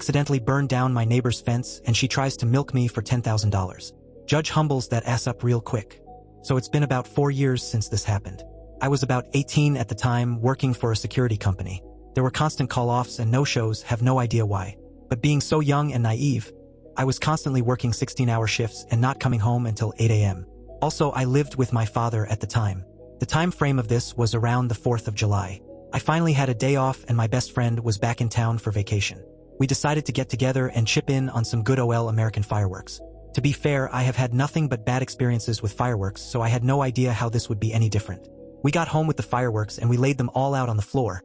accidentally burned down my neighbor's fence and she tries to milk me for $10,000. Judge humbles that ass up real quick. So it's been about 4 years since this happened. I was about 18 at the time, working for a security company. There were constant call-offs and no-shows, have no idea why. But being so young and naive, I was constantly working 16-hour shifts and not coming home until 8 a.m. Also, I lived with my father at the time. The time frame of this was around the 4th of July. I finally had a day off and my best friend was back in town for vacation. We decided to get together and chip in on some good OL American fireworks. To be fair, I have had nothing but bad experiences with fireworks, so I had no idea how this would be any different. We got home with the fireworks and we laid them all out on the floor.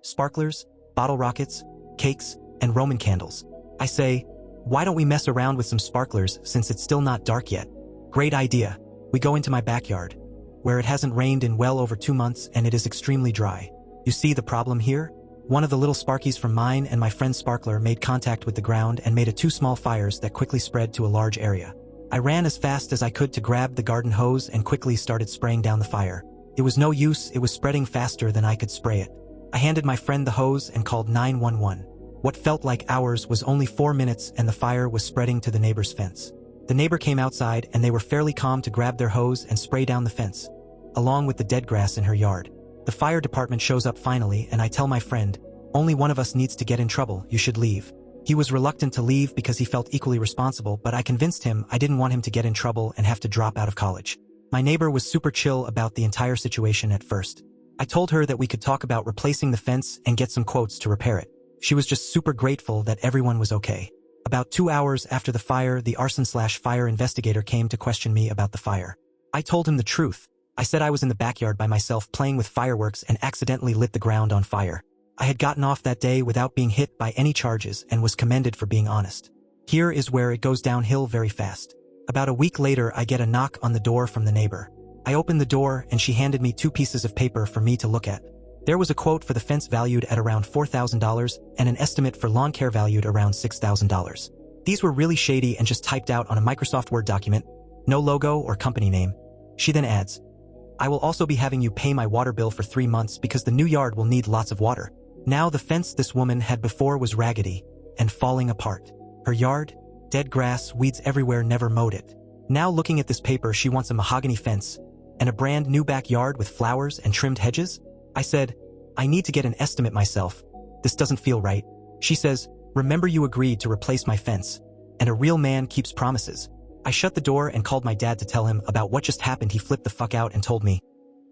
Sparklers, bottle rockets, cakes, and Roman candles. I say, why don't we mess around with some sparklers since it's still not dark yet? Great idea. We go into my backyard, where it hasn't rained in well over 2 months and it is extremely dry. You see the problem here? One of the little sparkies from mine and my friend's sparkler made contact with the ground and made two small fires that quickly spread to a large area. I ran as fast as I could to grab the garden hose and quickly started spraying down the fire. It was no use, it was spreading faster than I could spray it. I handed my friend the hose and called 911. What felt like hours was only 4 minutes and the fire was spreading to the neighbor's fence. The neighbor came outside and they were fairly calm to grab their hose and spray down the fence, along with the dead grass in her yard. The fire department shows up finally and I tell my friend, only one of us needs to get in trouble, you should leave. He was reluctant to leave because he felt equally responsible, but I convinced him I didn't want him to get in trouble and have to drop out of college. My neighbor was super chill about the entire situation at first. I told her that we could talk about replacing the fence and get some quotes to repair it. She was just super grateful that everyone was okay. About 2 hours after the fire, the arson/fire investigator came to question me about the fire. I told him the truth. I said I was in the backyard by myself playing with fireworks and accidentally lit the ground on fire. I had gotten off that day without being hit by any charges and was commended for being honest. Here is where it goes downhill very fast. About a week later, I get a knock on the door from the neighbor. I opened the door and she handed me 2 pieces of paper for me to look at. There was a quote for the fence valued at around $4,000 and an estimate for lawn care valued around $6,000. These were really shady and just typed out on a Microsoft Word document, no logo or company name. She then adds, I will also be having you pay my water bill for 3 months because the new yard will need lots of water. Now the fence this woman had before was raggedy and falling apart. Her yard, dead grass, weeds everywhere, never mowed it. Now looking at this paper, she wants a mahogany fence and a brand new backyard with flowers and trimmed hedges. I said, I need to get an estimate myself. This doesn't feel right. She says, remember you agreed to replace my fence, and a real man keeps promises. I shut the door and called my dad to tell him about what just happened. He flipped the fuck out and told me,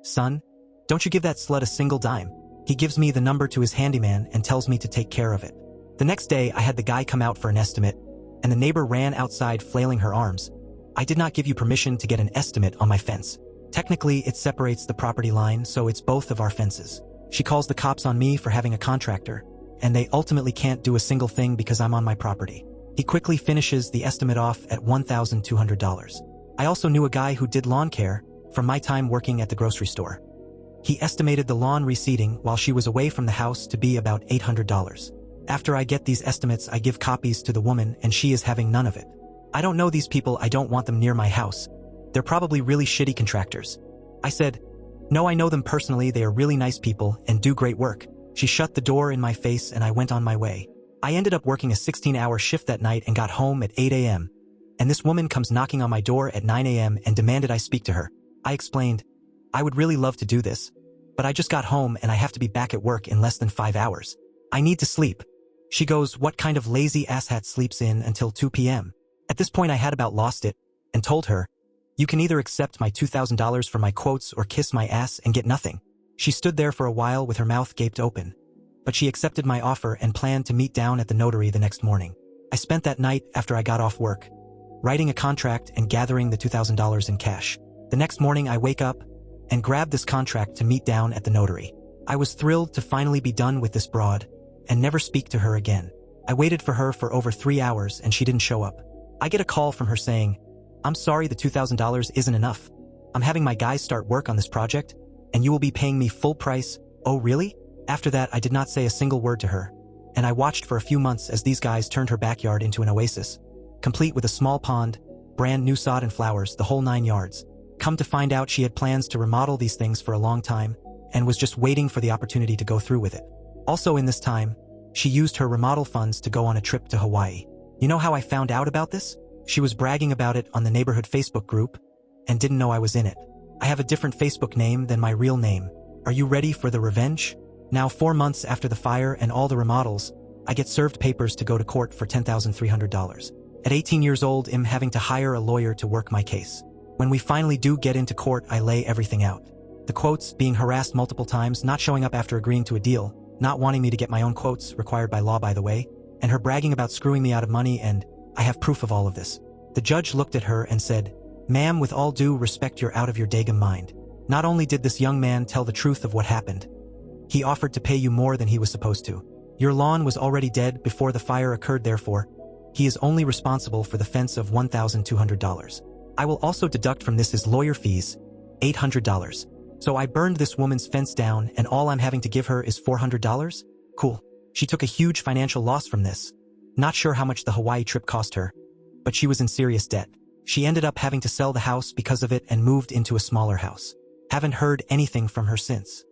son, don't you give that slut a single dime. He gives me the number to his handyman and tells me to take care of it. The next day, I had the guy come out for an estimate, and the neighbor ran outside flailing her arms. I did not give you permission to get an estimate on my fence. Technically, it separates the property line, so it's both of our fences. She calls the cops on me for having a contractor, and they ultimately can't do a single thing because I'm on my property. He quickly finishes the estimate off at $1,200. I also knew a guy who did lawn care from my time working at the grocery store. He estimated the lawn reseeding while she was away from the house to be about $800. After I get these estimates, I give copies to the woman and she is having none of it. I don't know these people, I don't want them near my house. They're probably really shitty contractors. I said, no, I know them personally, they are really nice people and do great work. She shut the door in my face and I went on my way. I ended up working a 16-hour shift that night and got home at 8 a.m. And this woman comes knocking on my door at 9 a.m. and demanded I speak to her. I explained, I would really love to do this, but I just got home and I have to be back at work in less than 5 hours. I need to sleep. She goes, what kind of lazy asshat sleeps in until 2 p.m.? At this point I had about lost it and told her, you can either accept my $2,000 for my quotes or kiss my ass and get nothing. She stood there for a while with her mouth gaped open, but she accepted my offer and planned to meet down at the notary the next morning. I spent that night after I got off work, writing a contract and gathering the $2,000 in cash. The next morning I wake up and grab this contract to meet down at the notary. I was thrilled to finally be done with this broad and never speak to her again. I waited for her for over 3 hours and she didn't show up. I get a call from her saying, I'm sorry, the $2,000 isn't enough. I'm having my guys start work on this project, and you will be paying me full price. Oh, really? After that, I did not say a single word to her, and I watched for a few months as these guys turned her backyard into an oasis, complete with a small pond, brand new sod and flowers, the whole 9 yards. Come to find out, she had plans to remodel these things for a long time, and was just waiting for the opportunity to go through with it. Also in this time, She used her remodel funds to go on a trip to Hawaii. You know how I found out about this? She was bragging about it on the neighborhood Facebook group and didn't know I was in it. I have a different Facebook name than my real name. Are you ready for the revenge? Now 4 months after the fire and all the remodels, I get served papers to go to court for $10,300. At 18 years old, I'm having to hire a lawyer to work my case. When we finally do get into court, I lay everything out. The quotes, being harassed multiple times, not showing up after agreeing to a deal, not wanting me to get my own quotes, required by law by the way, and her bragging about screwing me out of money, and I have proof of all of this. The judge looked at her and said, "Ma'am, with all due respect, you're out of your daggum mind. Not only did this young man tell the truth of what happened, he offered to pay you more than he was supposed to. Your lawn was already dead before the fire occurred, therefore, he is only responsible for the fence of $1,200. I will also deduct from this his lawyer fees, $800. So I burned this woman's fence down and all I'm having to give her is $400? Cool. She took a huge financial loss from this. Not sure how much the Hawaii trip cost her, but she was in serious debt. She ended up having to sell the house because of it and moved into a smaller house. Haven't heard anything from her since."